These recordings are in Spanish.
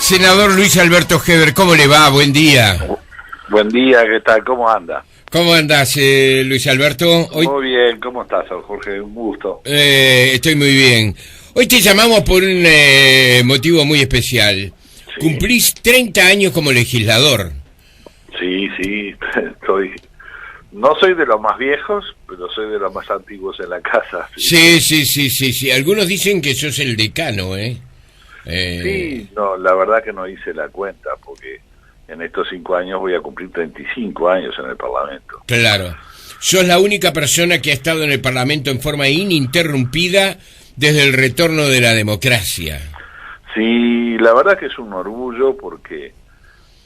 Senador Luis Alberto Heber, ¿cómo le va? Buen día. Buen día, ¿qué tal? ¿Cómo anda? ¿Cómo andás, Luis Alberto? Hoy... Muy bien, ¿cómo estás, Jorge? Un gusto. Estoy muy bien. Hoy te llamamos por un motivo muy especial. Sí. Cumplís 30 años como legislador. Sí, no soy de los más viejos, pero soy de los más antiguos en la casa. Sí. Algunos dicen que sos el decano, ¿eh? Sí, no, la verdad que no hice la cuenta, porque en estos 5 años voy a cumplir 35 años en el Parlamento. Claro. Sos la única persona que ha estado en el Parlamento en forma ininterrumpida desde el retorno de la democracia. Sí, la verdad que es un orgullo, porque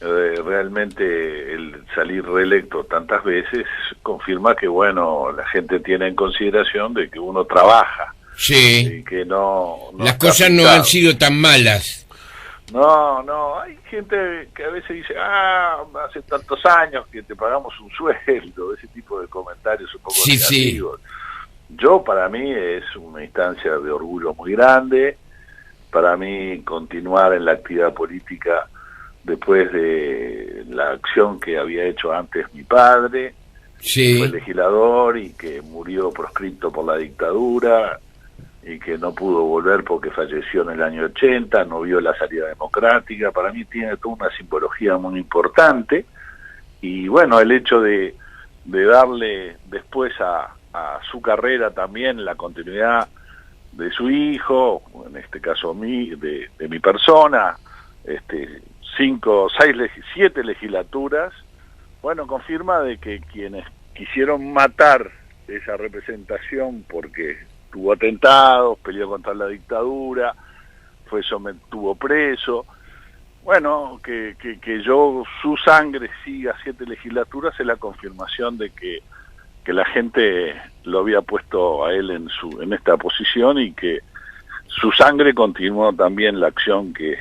realmente el salir reelecto tantas veces confirma que, bueno, la gente tiene en consideración de que uno trabaja. Sí. Y que no las cosas no han sido tan malas. No, hay gente que a veces dice, hace tantos años que te pagamos un sueldo, ese tipo de comentarios un poco negativos. Sí. Yo, para mí, es una instancia de orgullo muy grande. Para mí, continuar en la actividad política después de la acción que había hecho antes mi padre, sí, que fue legislador y que murió proscripto por la dictadura, y que no pudo volver porque falleció en el año 80, no vio la salida democrática. Para mí tiene toda una simbología muy importante, y bueno, el hecho de darle después a su carrera también la continuidad de su hijo, en este caso de mi persona, 7 legislaturas, bueno, confirma de que quienes quisieron matar esa representación porque tuvo atentados, peleó contra la dictadura, estuvo preso, bueno, que su sangre siga 7 legislaturas es la confirmación de que la gente lo había puesto a él en esta posición, y que su sangre continuó también la acción que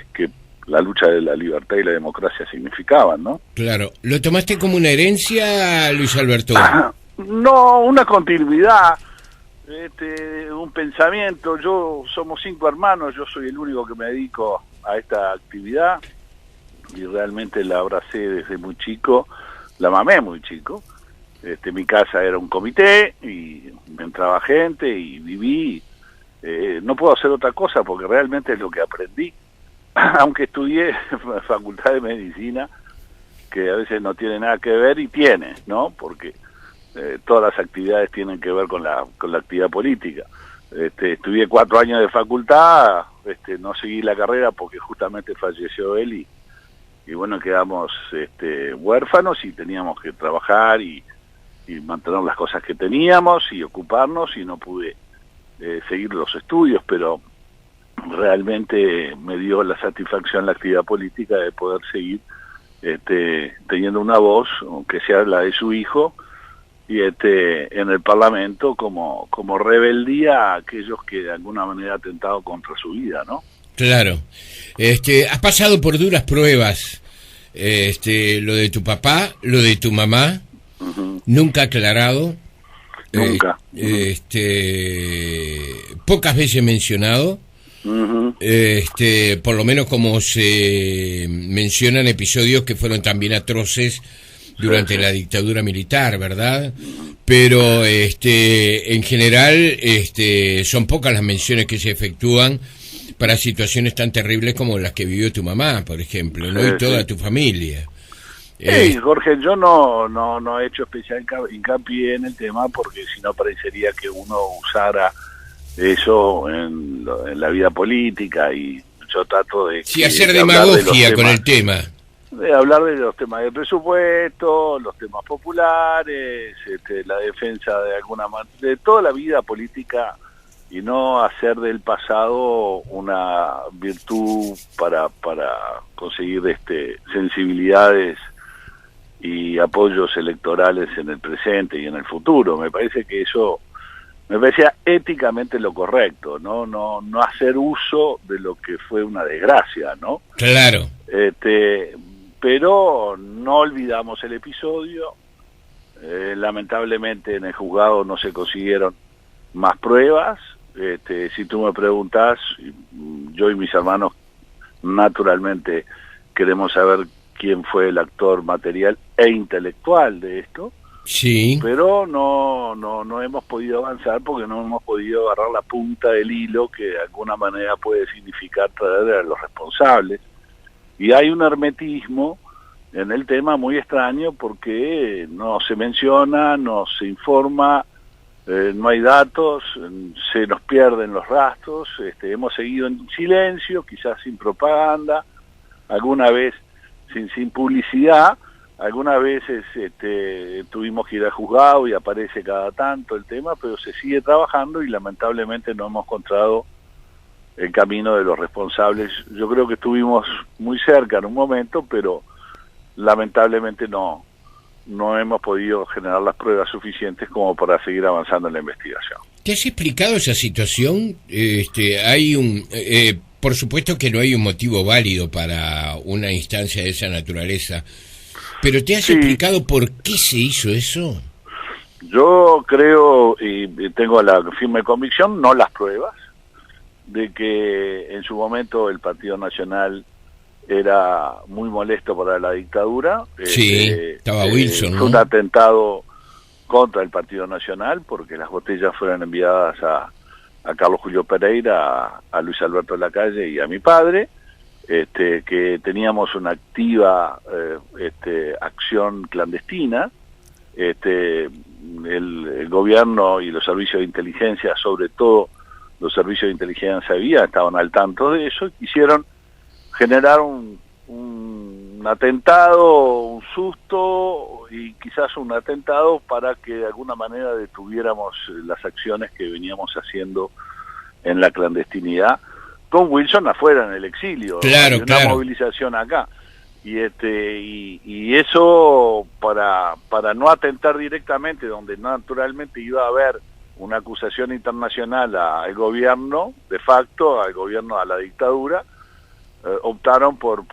la lucha de la libertad y la democracia significaban, ¿no? Claro. ¿Lo tomaste como una herencia, Luis Alberto? No, una continuidad, un pensamiento. Somos 5 hermanos, yo soy el único que me dedico a esta actividad, y realmente la abracé desde muy chico, la mamé muy chico. Mi casa era un comité y me entraba gente y viví. No puedo hacer otra cosa porque realmente es lo que aprendí, aunque estudié facultad de medicina, que a veces no tiene nada que ver, y tiene, ¿no? Porque todas las actividades tienen que ver con la actividad política. Estudié 4 años de facultad, no seguí la carrera porque justamente falleció él, y bueno, quedamos huérfanos y teníamos que trabajar y mantener las cosas que teníamos y ocuparnos, y no pude seguir los estudios, pero realmente me dio la satisfacción la actividad política de poder seguir teniendo una voz, aunque sea la de su hijo, y en el Parlamento como rebeldía a aquellos que de alguna manera han atentado contra su vida, ¿no? Claro. Has pasado por duras pruebas, lo de tu papá, lo de tu mamá, nunca aclarado, nunca, pocas veces mencionado, por lo menos como se mencionan episodios que fueron también atroces durante la dictadura militar, ¿verdad? Pero en general son pocas las menciones que se efectúan para situaciones tan terribles como las que vivió tu mamá, por ejemplo, ¿no? Y toda tu familia. Jorge, yo no he hecho especial hincapié en el tema, porque si no parecería que uno usara eso en la vida política, y yo trato de... Sí, hacer demagogia con el tema. De hablar de los temas del presupuesto, los temas populares, la defensa de alguna manera, de toda la vida política, y no hacer del pasado una virtud para conseguir sensibilidades y apoyos electorales en el presente y en el futuro. Me parece que eso me parecía éticamente lo correcto, no hacer uso de lo que fue una desgracia, ¿no? Claro. Pero no olvidamos el episodio. Lamentablemente en el juzgado no se consiguieron más pruebas. Si tú me preguntás, yo y mis hermanos naturalmente queremos saber quién fue el actor material e intelectual de esto, Sí. pero no hemos podido avanzar porque no hemos podido agarrar la punta del hilo que de alguna manera puede significar traer a los responsables. Y hay un hermetismo en el tema muy extraño porque no se menciona, no se informa, no hay datos, se nos pierden los rastros, hemos seguido en silencio, quizás sin propaganda, alguna vez sin publicidad, algunas veces tuvimos que ir al juzgado y aparece cada tanto el tema, pero se sigue trabajando y lamentablemente no hemos encontrado el camino de los responsables. Yo creo que estuvimos muy cerca en un momento, pero lamentablemente no hemos podido generar las pruebas suficientes como para seguir avanzando en la investigación. ¿Te has explicado esa situación? Hay por supuesto que no hay un motivo válido para una instancia de esa naturaleza, pero ¿te has explicado por qué se hizo eso? Yo creo, y tengo la firme convicción, no las pruebas, de que en su momento el Partido Nacional era muy molesto para la dictadura. Sí, estaba Wilson, ¿no? Fue un atentado contra el Partido Nacional porque las botellas fueron enviadas a Carlos Julio Pereira, a Luis Alberto Lacalle y a mi padre, que teníamos una activa acción clandestina. El gobierno y los servicios de inteligencia, sobre todo los servicios de inteligencia estaban al tanto de eso y quisieron generar un atentado, un susto y quizás un atentado para que de alguna manera detuviéramos las acciones que veníamos haciendo en la clandestinidad, con Wilson afuera en el exilio. Claro, Hay una movilización acá. Y eso para no atentar directamente, donde naturalmente iba a haber una acusación internacional al gobierno, de facto, al gobierno, a la dictadura, optaron por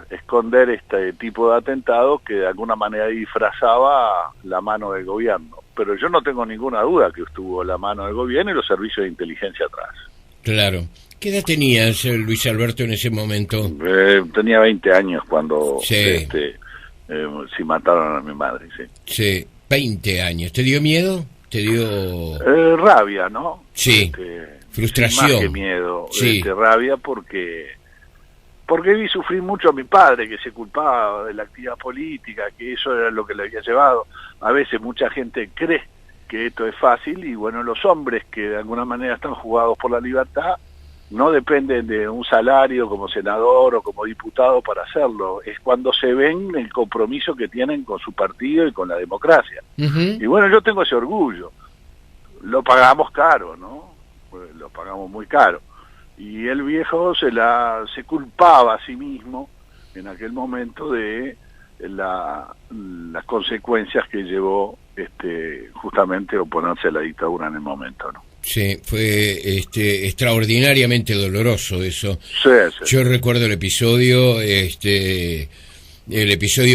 esconder este tipo de atentado que de alguna manera disfrazaba la mano del gobierno. Pero yo no tengo ninguna duda que estuvo la mano del gobierno y los servicios de inteligencia atrás. Claro. ¿Qué edad tenías, Luis Alberto, en ese momento? Tenía 20 años cuando sí. Sí mataron a mi madre, sí. Sí, 20 años. ¿Te dio miedo? ¿Te dio...? Rabia, ¿no? Sí, frustración. Más que miedo, sí. Rabia porque vi sufrir mucho a mi padre, que se culpaba de la actividad política, que eso era lo que le había llevado. A veces mucha gente cree que esto es fácil y bueno, los hombres que de alguna manera están jugados por la libertad no dependen de un salario como senador o como diputado para hacerlo. Es cuando se ven el compromiso que tienen con su partido y con la democracia. Y bueno, yo tengo ese orgullo. Lo pagamos caro, ¿no? Pues lo pagamos muy caro. Y el viejo se culpaba a sí mismo en aquel momento de las consecuencias que llevó justamente oponerse a la dictadura en el momento, ¿no? Sí, fue extraordinariamente doloroso eso. Sí. Yo recuerdo el episodio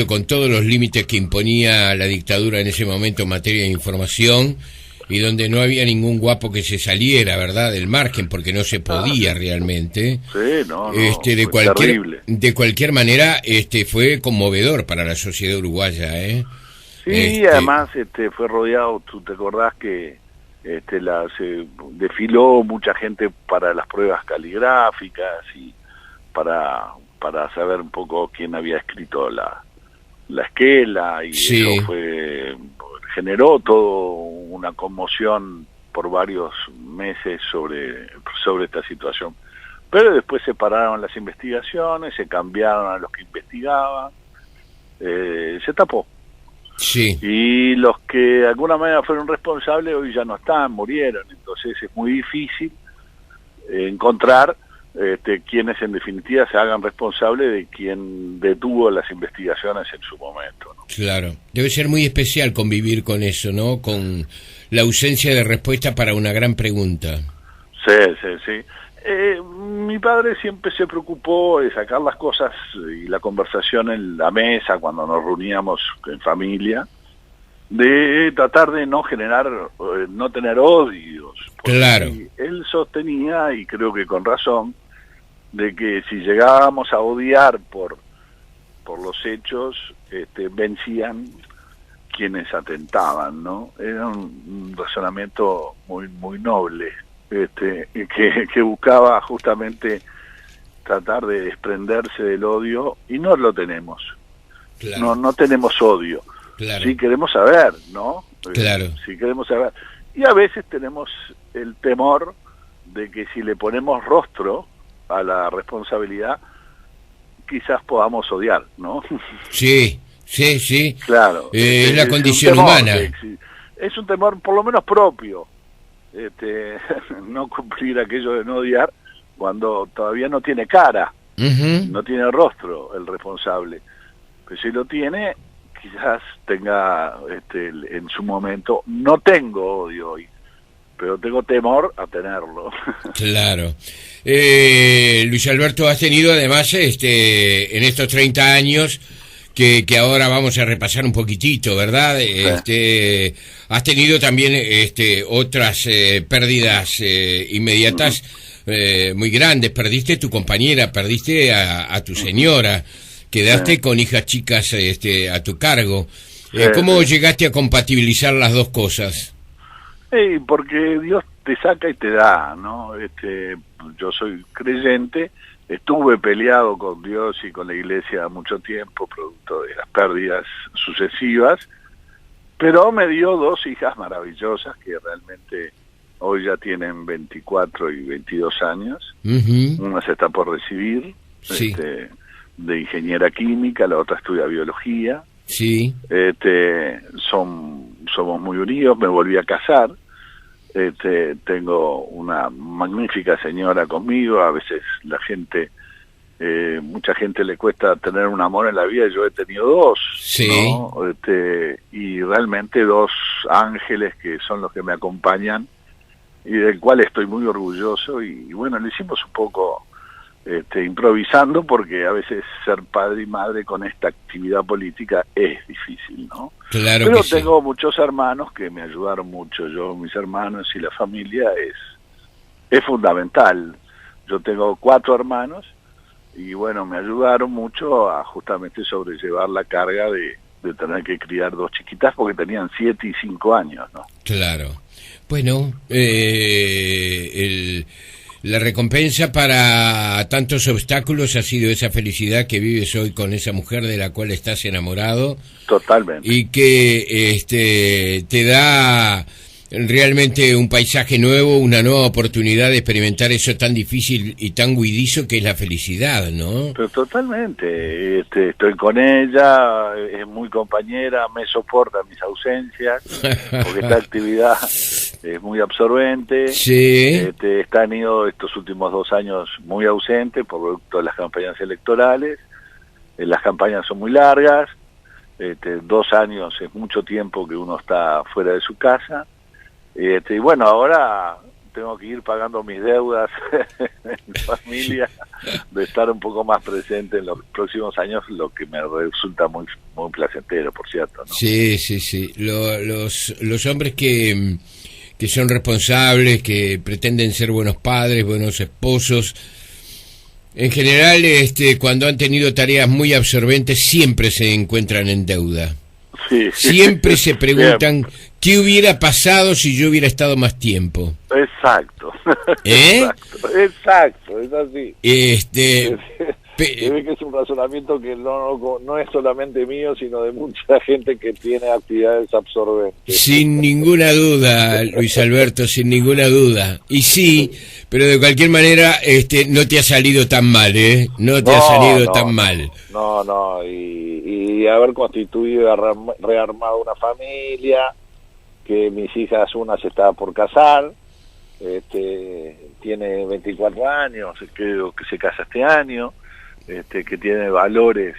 con todos los límites que imponía la dictadura en ese momento en materia de información y donde no había ningún guapo que se saliera, ¿verdad?, del margen, porque no se podía realmente. Sí, no, de cualquier manera, fue conmovedor para la sociedad uruguaya, ¿eh? Sí, además fue rodeado, tú te acordás que se desfiló mucha gente para las pruebas caligráficas y para saber un poco quién había escrito la esquela y sí. Eso generó todo una conmoción por varios meses sobre esta situación. Pero después se pararon las investigaciones, se cambiaron a los que investigaban, se tapó. Sí. Y los que de alguna manera fueron responsables hoy ya no están, murieron, entonces es muy difícil encontrar quienes en definitiva se hagan responsables de quien detuvo las investigaciones en su momento, ¿no? Claro, debe ser muy especial convivir con eso, ¿no? Con la ausencia de respuesta para una gran pregunta. Sí. Mi padre siempre se preocupó de sacar las cosas y la conversación en la mesa cuando nos reuníamos en familia, de tratar de no tener odios. Claro. Él sostenía, y creo que con razón, de que si llegábamos a odiar por los hechos, vencían quienes atentaban, ¿no? Era un razonamiento muy noble, que buscaba justamente tratar de desprenderse del odio, y no lo tenemos. Claro. No tenemos odio. Claro. Sí queremos saber, ¿no? Claro. Sí queremos saber. Y a veces tenemos el temor de que si le ponemos rostro a la responsabilidad, quizás podamos odiar, ¿no? Sí, sí, sí. Claro. Es la condición humana. Es un temor por lo menos propio, no cumplir aquello de no odiar cuando todavía no tiene cara, no tiene rostro el responsable. Pero si lo tiene, quizás tenga en su momento, no tengo odio hoy, pero tengo temor a tenerlo. Claro. Luis Alberto, has tenido además en estos 30 años que ahora vamos a repasar un poquitito, ¿verdad? Sí. Has tenido también otras pérdidas inmediatas muy grandes. Perdiste tu compañera, perdiste a tu señora, quedaste con hijas chicas a tu cargo. ¿Cómo llegaste a compatibilizar las dos cosas? Porque Dios te saca y te da, ¿no? Yo soy creyente, estuve peleado con Dios y con la iglesia mucho tiempo, producto de las pérdidas sucesivas, pero me dio dos hijas maravillosas que realmente hoy ya tienen 24 y 22 años. Una se está por recibir, sí, de ingeniera química, la otra estudia biología. Sí. Somos muy unidos, me volví a casar. Tengo una magnífica señora conmigo. A veces mucha gente le cuesta tener un amor en la vida, yo he tenido dos, sí, ¿no? Y realmente dos ángeles que son los que me acompañan y del cual estoy muy orgulloso. Y bueno, lo hicimos un poco improvisando, porque a veces ser padre y madre con esta actividad política es difícil, ¿no? Claro. Pero que tengo sí. Muchos hermanos que me ayudaron mucho. Mis hermanos y la familia es fundamental. Yo tengo 4 hermanos y bueno, me ayudaron mucho a justamente sobrellevar la carga de tener que criar 2 chiquitas, porque tenían 7 y 5 años, ¿no? Claro. Bueno, la recompensa para tantos obstáculos ha sido esa felicidad que vives hoy con esa mujer de la cual estás enamorado. Totalmente. Y que te da realmente un paisaje nuevo, una nueva oportunidad de experimentar eso tan difícil y tan huidizo que es la felicidad, ¿no? Pero totalmente. Estoy con ella, es muy compañera, me soporta mis ausencias, porque esta actividad es muy absorbente. Sí. Está ido estos últimos 2 años muy ausente por producto de las campañas electorales. Las campañas son muy largas. 2 años es mucho tiempo que uno está fuera de su casa. Y bueno, ahora tengo que ir pagando mis deudas en familia, de estar un poco más presente en los próximos años, lo que me resulta muy placentero, por cierto, ¿no? Sí, sí, sí. Los hombres que son responsables, que pretenden ser buenos padres, buenos esposos, en general, cuando han tenido tareas muy absorbentes, siempre se encuentran en deuda. Sí. Siempre se preguntan qué hubiera pasado si yo hubiera estado más tiempo. Exacto. Exacto, es así. Se ve que es un razonamiento que no es solamente mío, sino de mucha gente que tiene actividades absorbentes. Sin ninguna duda, Luis Alberto, sin ninguna duda. Y sí, pero de cualquier manera no te ha salido tan mal, ¿eh? No te ha salido tan mal. No, y haber constituido y rearmado una familia, que mis hijas, una se estaba por casar, tiene 24 años, creo que se casa este año, que tiene valores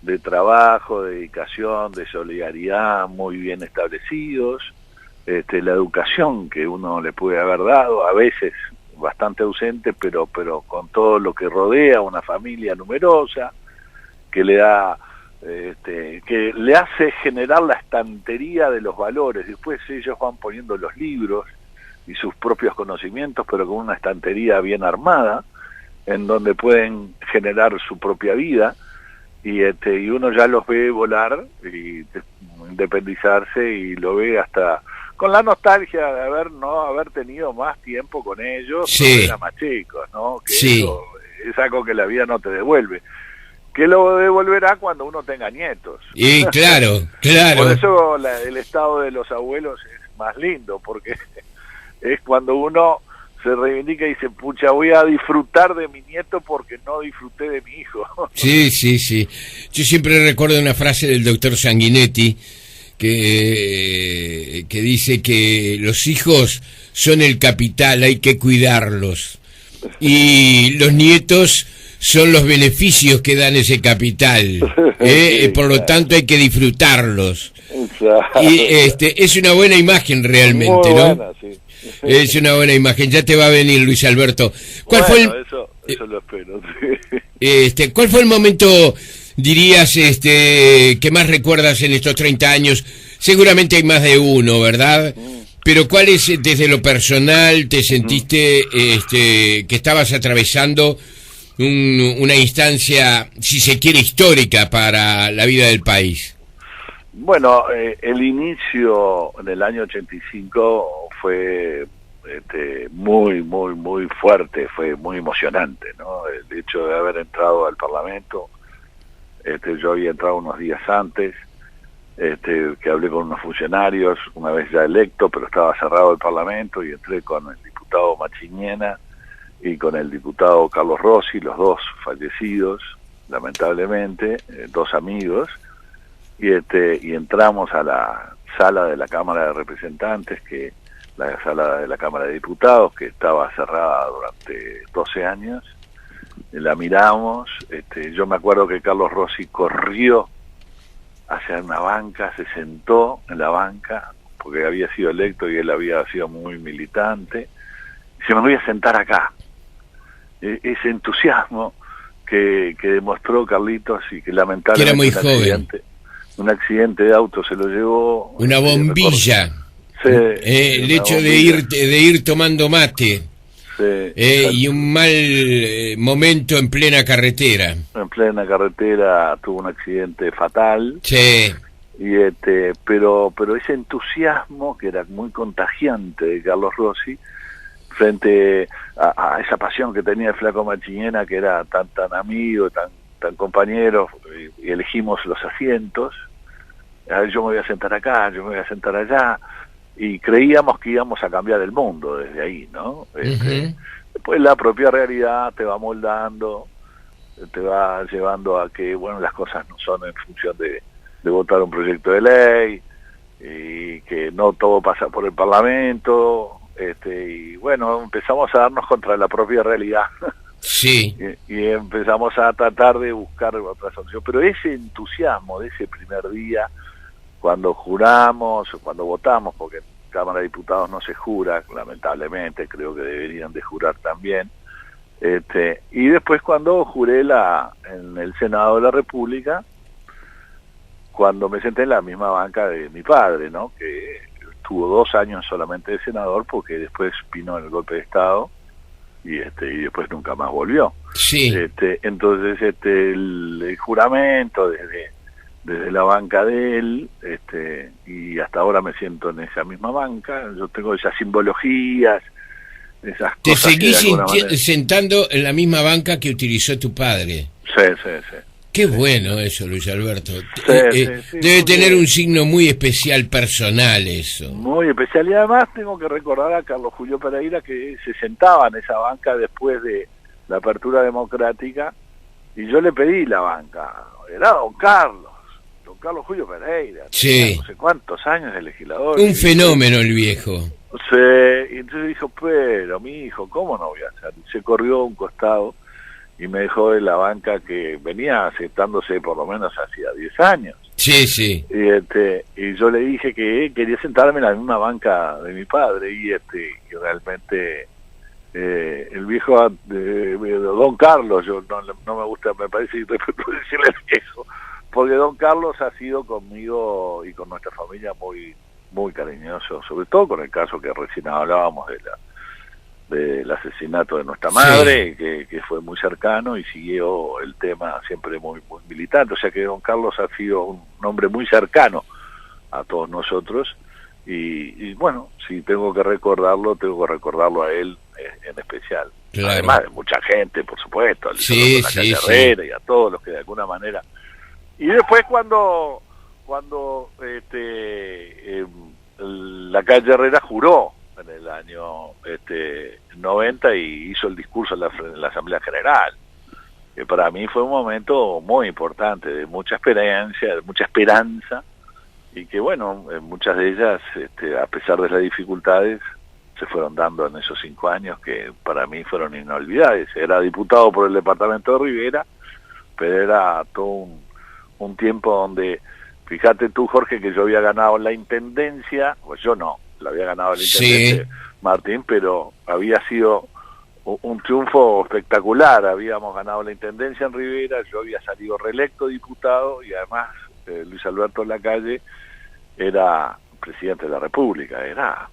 de trabajo, de dedicación, de solidaridad muy bien establecidos, la educación que uno le puede haber dado, a veces bastante ausente, pero con todo lo que rodea una familia numerosa, que le da, que le hace generar la estantería de los valores. Después ellos van poniendo los libros y sus propios conocimientos, pero con una estantería bien armada, en donde pueden generar su propia vida, y uno ya los ve volar y independizarse, y lo ve hasta con la nostalgia de haber tenido más tiempo con ellos cuando eran más chicos, ¿no? Que eso es algo que la vida no te devuelve, que lo devolverá cuando uno tenga nietos. Y claro. Por eso el estado de los abuelos es más lindo, porque es cuando uno se reivindica y dice, pucha, voy a disfrutar de mi nieto porque no disfruté de mi hijo. Sí. Yo siempre recuerdo una frase del doctor Sanguinetti que dice que los hijos son el capital, hay que cuidarlos, y los nietos son los beneficios que dan ese capital, por lo tanto hay que disfrutarlos. Y es una buena imagen realmente, muy ¿no? buena, sí. Es una buena imagen, ya te va a venir, Luis Alberto. Eso lo espero. Sí. ¿Cuál fue el momento, dirías, que más recuerdas en estos 30 años? Seguramente hay más de uno, ¿verdad? Pero ¿cuál es, desde lo personal, te sentiste que estabas atravesando una instancia, si se quiere, histórica para la vida del país? Bueno, el inicio en el año 85 fue muy fuerte, fue muy emocionante, ¿no? El hecho de haber entrado al Parlamento, yo había entrado unos días antes, que hablé con unos funcionarios, una vez ya electo, pero estaba cerrado el Parlamento, y entré con el diputado Machiñena y con el diputado Carlos Rossi, los dos fallecidos, lamentablemente, dos amigos, y entramos a la sala de la Cámara de Representantes, la sala de la Cámara de Diputados, que estaba cerrada durante 12 años, la miramos, yo me acuerdo que Carlos Rossi corrió hacia una banca, se sentó en la banca, porque había sido electo y él había sido muy militante, y dice, me voy a sentar acá. Ese entusiasmo que demostró Carlitos, y que lamentablemente era muy joven. Un accidente de auto se lo llevó. Una bombilla. El hecho bombilla. de ir tomando mate. Y un mal momento en plena carretera. En plena carretera tuvo un accidente fatal. Sí. Pero ese entusiasmo que era muy contagiante de Carlos Rossi, frente a esa pasión que tenía el flaco Machiñena, que era tan amigo, tan compañero, y elegimos los asientos. Yo me voy a sentar acá, yo me voy a sentar allá, y creíamos que íbamos a cambiar el mundo desde ahí, ¿no? Después la propia realidad te va moldando, te va llevando a que, bueno, las cosas no son en función de votar un proyecto de ley, y que no todo pasa por el Parlamento, y bueno, empezamos a darnos contra la propia realidad. Sí. Y empezamos a tratar de buscar otra solución, pero ese entusiasmo de ese primer día, cuando juramos, cuando votamos, porque en Cámara de Diputados no se jura, lamentablemente, creo que deberían de jurar también, y después cuando juré en el Senado de la República, cuando me senté en la misma banca de mi padre, ¿no? Que estuvo 2 años solamente de senador, porque después vino el golpe de Estado, y después nunca más volvió. Sí. Entonces el juramento desde la banca de él, y hasta ahora me siento en esa misma banca. Yo tengo esas simbologías, esas ¿Te cosas. ¿Te seguís sentando en la misma banca que utilizó tu padre? Sí. Qué bueno eso, Luis Alberto. Sí, debe tener un signo muy especial personal eso. Muy especial, y además tengo que recordar a Carlos Julio Pereira, que se sentaba en esa banca después de la apertura democrática, y yo le pedí la banca. Era don Carlos Julio Pereira, sí. No sé cuántos años de legislador. Un fenómeno el viejo. Sí, y entonces dijo, pero mi hijo, ¿cómo no voy a hacer? Y se corrió a un costado y me dejó en la banca que venía aceptándose por lo menos hacía 10 años. Sí. Y yo le dije que quería sentarme en la misma banca de mi padre, y realmente el viejo, don Carlos, yo no me gusta, me parece irrespetuoso decirle el viejo, porque don Carlos ha sido conmigo y con nuestra familia muy cariñoso, sobre todo con el caso que recién hablábamos de del asesinato de nuestra madre, que fue muy cercano y siguió el tema siempre muy militante. O sea que don Carlos ha sido un hombre muy cercano a todos nosotros y bueno, si tengo que recordarlo a él en especial. Claro. Además de mucha gente, por supuesto, a Sí, la calle Herrera y a todos los que de alguna manera. Y después cuando la calle Herrera juró en el año 90 y hizo el discurso en la Asamblea General, que para mí fue un momento muy importante, de mucha experiencia, de mucha esperanza, y que bueno, muchas de ellas, a pesar de las dificultades, se fueron dando en esos 5 años que para mí fueron inolvidables. Era diputado por el departamento de Rivera, pero era todo un tiempo donde, fíjate tú, Jorge, que yo había ganado la intendencia, pues yo no, la había ganado el intendente Martín, pero había sido un triunfo espectacular. Habíamos ganado la intendencia en Rivera, yo había salido reelecto diputado y además Luis Alberto Lacalle era presidente de la República. Era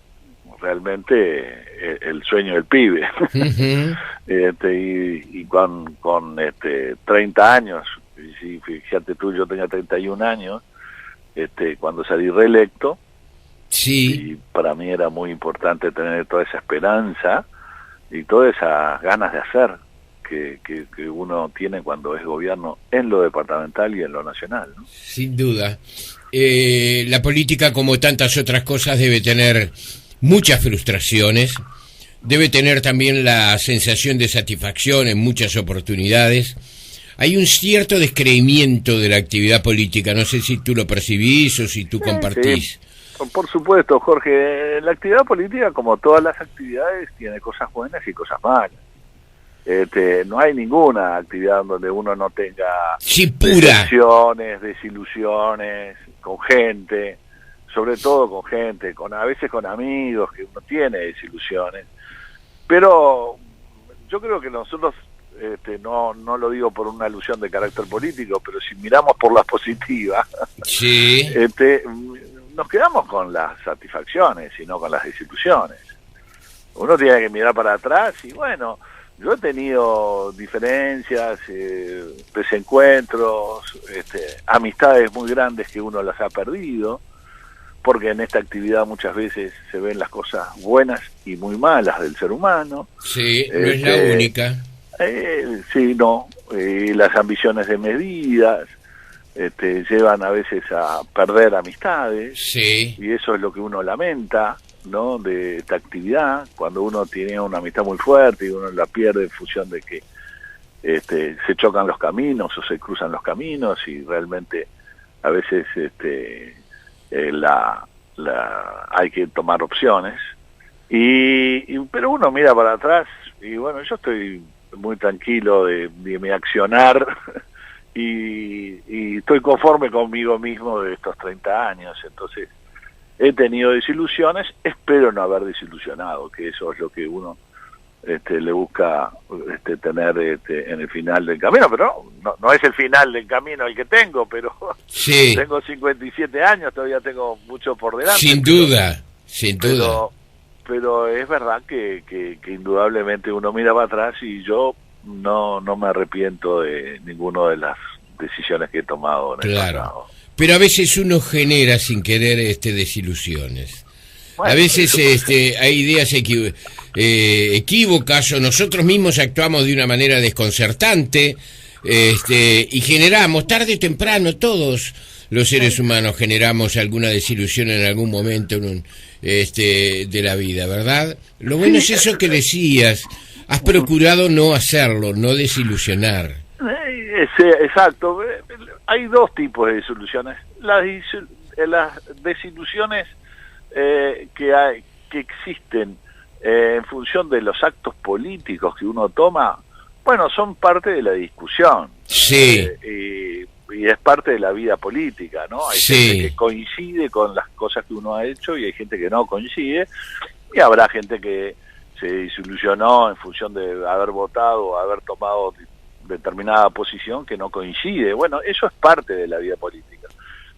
realmente el sueño del pibe. Uh-huh. Y con 30 años, y fíjate tú, yo tenía 31 años cuando salí reelecto. Sí. Y para mí era muy importante tener toda esa esperanza y todas esas ganas de hacer que uno tiene cuando es gobierno en lo departamental y en lo nacional, ¿no? Sin duda. La política, como tantas otras cosas, debe tener muchas frustraciones, debe tener también la sensación de satisfacción en muchas oportunidades. Hay un cierto descreimiento de la actividad política, no sé si tú lo percibís o si tú compartís. Sí. Por supuesto, Jorge, la actividad política, como todas las actividades, tiene cosas buenas y cosas malas. No hay ninguna actividad donde uno no tenga decepciones, desilusiones, con gente, sobre todo con gente, a veces con amigos, que uno tiene desilusiones. Pero yo creo que nosotros, no lo digo por una alusión de carácter político, pero si miramos por la positiva, sí. Nos quedamos con las satisfacciones y no con las desilusiones. Uno tiene que mirar para atrás y bueno, yo he tenido diferencias, desencuentros, amistades muy grandes que uno las ha perdido, porque en esta actividad muchas veces se ven las cosas buenas y muy malas del ser humano. Sí, no es la única. Sí, no, las ambiciones de medidas llevan a veces a perder amistades, sí. Y eso es lo que uno lamenta, ¿no? De esta actividad, cuando uno tiene una amistad muy fuerte y uno la pierde en función de que se chocan los caminos o se cruzan los caminos y realmente a veces hay que tomar opciones pero uno mira para atrás y bueno, yo estoy muy tranquilo de mi accionar y estoy conforme conmigo mismo de estos 30 años. Entonces he tenido desilusiones, espero no haber desilusionado, que eso es lo que uno le busca tener en el final del camino, pero no es el final del camino el que tengo, pero sí. Tengo 57 años, todavía tengo mucho por delante. Sin duda, sin duda. Pero es verdad que indudablemente uno mira para atrás y yo no me arrepiento de ninguna de las decisiones que he tomado en el pasado. Pero a veces uno genera sin querer desilusiones. Bueno, a veces hay ideas equívocas o nosotros mismos actuamos de una manera desconcertante y generamos, tarde o temprano, todos los seres humanos generamos alguna desilusión en algún momento de la vida, ¿verdad? Lo bueno es eso que decías, has procurado no hacerlo, no desilusionar. Exacto, hay dos tipos de desilusiones. Las desilusiones que existen en función de los actos políticos que uno toma, bueno, son parte de la discusión. Sí. Y es parte de la vida política, ¿no? Hay sí. gente que coincide con las cosas que uno ha hecho y hay gente que no coincide, y habrá gente que se desilusionó en función de haber votado o haber tomado determinada posición que no coincide. Bueno, eso es parte de la vida política.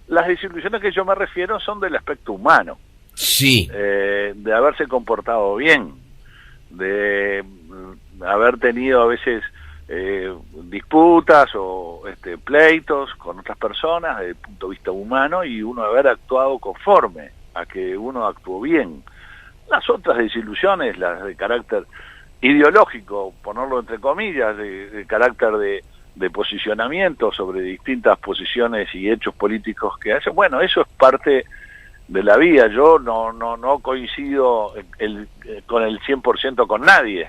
Las desilusiones que yo me refiero son del aspecto humano. Sí. De haberse comportado bien, de haber tenido a veces disputas o pleitos con otras personas desde el punto de vista humano, y uno haber actuado conforme a que uno actuó bien. Las otras desilusiones, las de carácter ideológico, ponerlo entre comillas, de carácter de posicionamiento sobre distintas posiciones y hechos políticos que hacen, bueno, eso es parte de la vida. Yo no coincido con el 100% con nadie.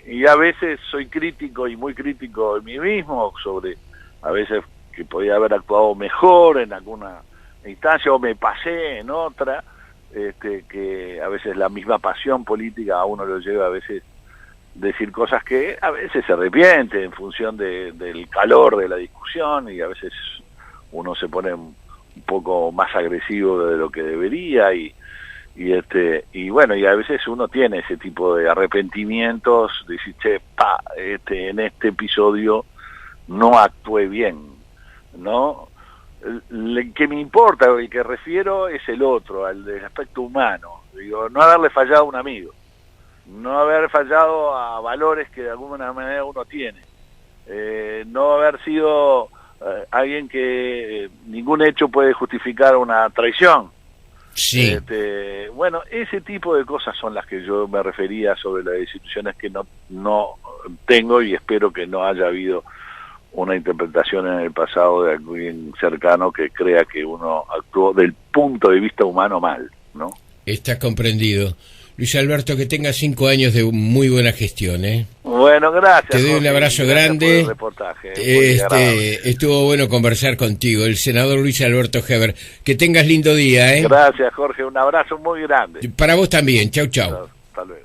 Y a veces soy crítico y muy crítico de mí mismo sobre a veces que podía haber actuado mejor en alguna instancia o me pasé en otra, que a veces la misma pasión política a uno lo lleva a veces decir cosas que a veces se arrepiente en función del calor de la discusión, y a veces uno se pone un poco más agresivo de lo que debería, y bueno, y a veces uno tiene ese tipo de arrepentimientos, de decir, che, en este episodio no actué bien, ¿no? El que me importa, el que refiero es el otro, al del aspecto humano. Digo, no haberle fallado a un amigo, no haber fallado a valores que de alguna manera uno tiene, no haber sido alguien que ningún hecho puede justificar una traición. Sí. Bueno, ese tipo de cosas son las que yo me refería sobre las instituciones que no tengo, y espero que no haya habido una interpretación en el pasado de alguien cercano que crea que uno actuó del punto de vista humano mal, ¿no? Está comprendido. Luis Alberto, que tenga 5 años de muy buena gestión, ¿eh? Bueno, gracias. Te doy un abrazo grande. Por el reportaje. Estuvo bueno conversar contigo, el senador Luis Alberto Heber. Que tengas lindo día, ¿eh? Gracias, Jorge. Un abrazo muy grande. Para vos también. Chau, chau. Hasta luego.